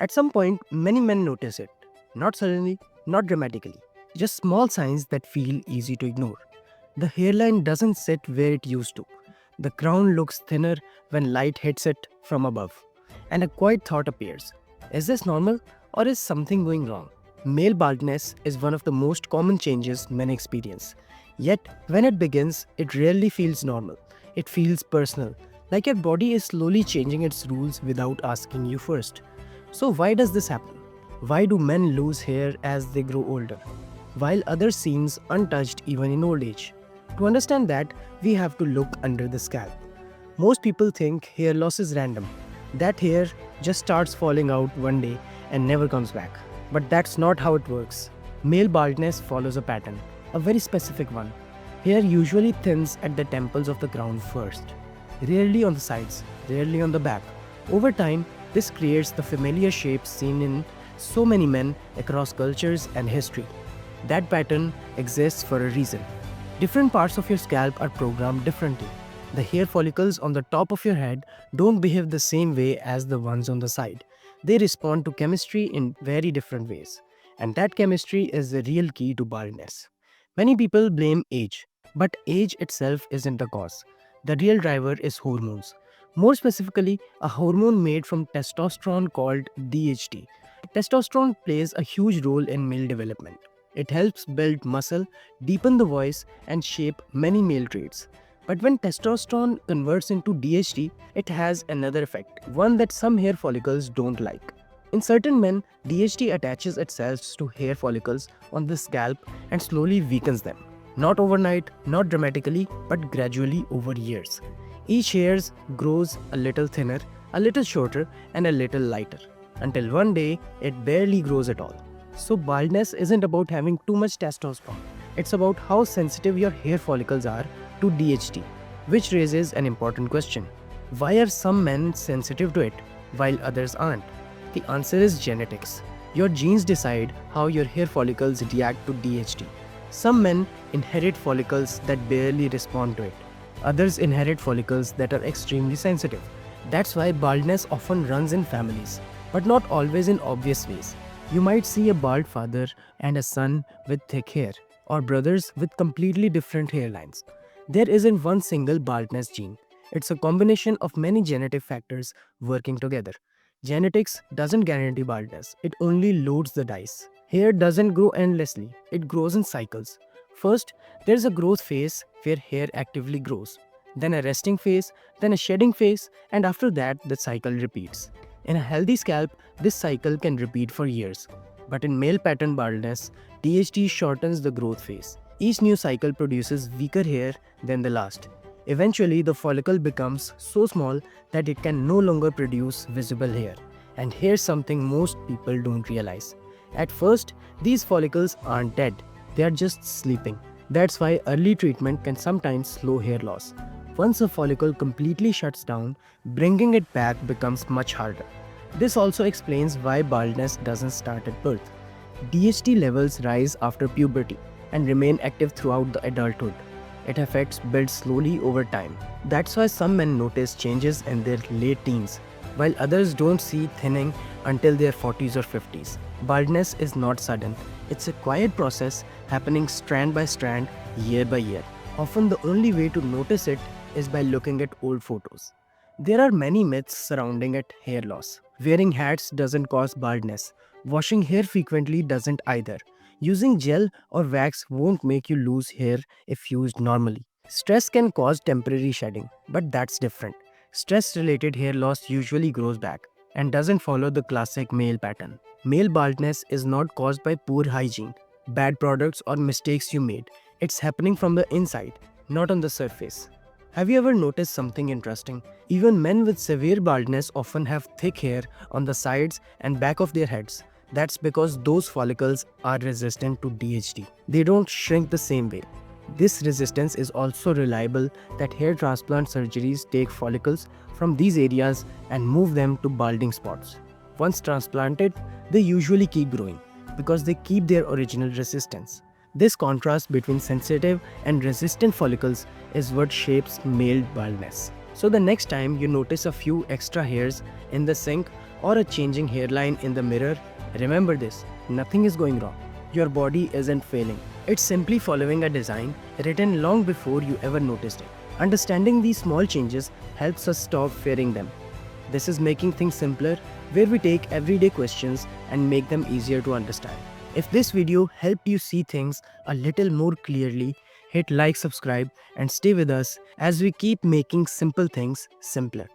At some point, many men notice it. Not suddenly, not dramatically. Just small signs that feel easy to ignore. The hairline doesn't sit where it used to. The crown looks thinner when light hits it from above. And a quiet thought appears. Is this normal or is something going wrong? Male baldness is one of the most common changes men experience. Yet, when it begins, it rarely feels normal. It feels personal, like your body is slowly changing its rules without asking you first. So, why does this happen? Why do men lose hair as they grow older, while others seems untouched even in old age? To understand that, we have to look under the scalp. Most people think hair loss is random, that hair just starts falling out one day and never comes back. But that's not how it works. Male baldness follows a pattern, a very specific one. Hair usually thins at the temples of the crown first, rarely on the sides, rarely on the back. Over time, this creates the familiar shape seen in so many men across cultures and history. That pattern exists for a reason. Different parts of your scalp are programmed differently. The hair follicles on the top of your head don't behave the same way as the ones on the side. They respond to chemistry in very different ways. And that chemistry is the real key to baldness. Many people blame age, but age itself isn't the cause. The real driver is hormones. More specifically, a hormone made from testosterone called DHT. Testosterone plays a huge role in male development. It helps build muscle, deepen the voice, and shape many male traits. But when testosterone converts into DHT, it has another effect, one that some hair follicles don't like. In certain men, DHT attaches itself to hair follicles on the scalp and slowly weakens them. Not overnight, not dramatically, but gradually over years. Each hair grows a little thinner, a little shorter, and a little lighter, until one day it barely grows at all. So baldness isn't about having too much testosterone. It's about how sensitive your hair follicles are to DHT, which raises an important question. Why are some men sensitive to it while others aren't? The answer is genetics. Your genes decide how your hair follicles react to DHT. Some men inherit follicles that barely respond to it. Others inherit follicles that are extremely sensitive. That's why baldness often runs in families, but not always in obvious ways. You might see a bald father and a son with thick hair, or brothers with completely different hairlines. There isn't one single baldness gene. It's a combination of many genetic factors working together. Genetics doesn't guarantee baldness, it only loads the dice. Hair doesn't grow endlessly, it grows in cycles. First, there's a growth phase where hair actively grows, then a resting phase, then a shedding phase, and after that, the cycle repeats. In a healthy scalp, this cycle can repeat for years. But in male pattern baldness, DHT shortens the growth phase. Each new cycle produces weaker hair than the last. Eventually, the follicle becomes so small that it can no longer produce visible hair. And here's something most people don't realize. At first, these follicles aren't dead, they are just sleeping. That's why early treatment can sometimes slow hair loss. Once a follicle completely shuts down, bringing it back becomes much harder. This also explains why baldness doesn't start at birth. DHT levels rise after puberty and remain active throughout the adulthood. Its effects build slowly over time. That's why some men notice changes in their late teens, while others don't see thinning until their 40s or 50s. Baldness is not sudden. It's a quiet process happening strand by strand, year by year. Often the only way to notice it is by looking at old photos. There are many myths surrounding it hair loss. Wearing hats doesn't cause baldness. Washing hair frequently doesn't either. Using gel or wax won't make you lose hair if used normally. Stress can cause temporary shedding, but that's different. Stress-related hair loss usually grows back and doesn't follow the classic male pattern. Male baldness is not caused by poor hygiene, bad products, or mistakes you made. It's happening from the inside, not on the surface. Have you ever noticed something interesting? Even men with severe baldness often have thick hair on the sides and back of their heads. That's because those follicles are resistant to DHT. They don't shrink the same way. This resistance is also reliable that hair transplant surgeries take follicles from these areas and move them to balding spots. Once transplanted, they usually keep growing because they keep their original resistance. This contrast between sensitive and resistant follicles is what shapes male baldness. So the next time you notice a few extra hairs in the sink, or a changing hairline in the mirror, remember this: nothing is going wrong. Your body isn't failing. It's simply following a design written long before you ever noticed it. Understanding these small changes helps us stop fearing them. This is making things simpler, where we take everyday questions and make them easier to understand. If this video helped you see things a little more clearly, hit like, subscribe, and stay with us as we keep making simple things simpler.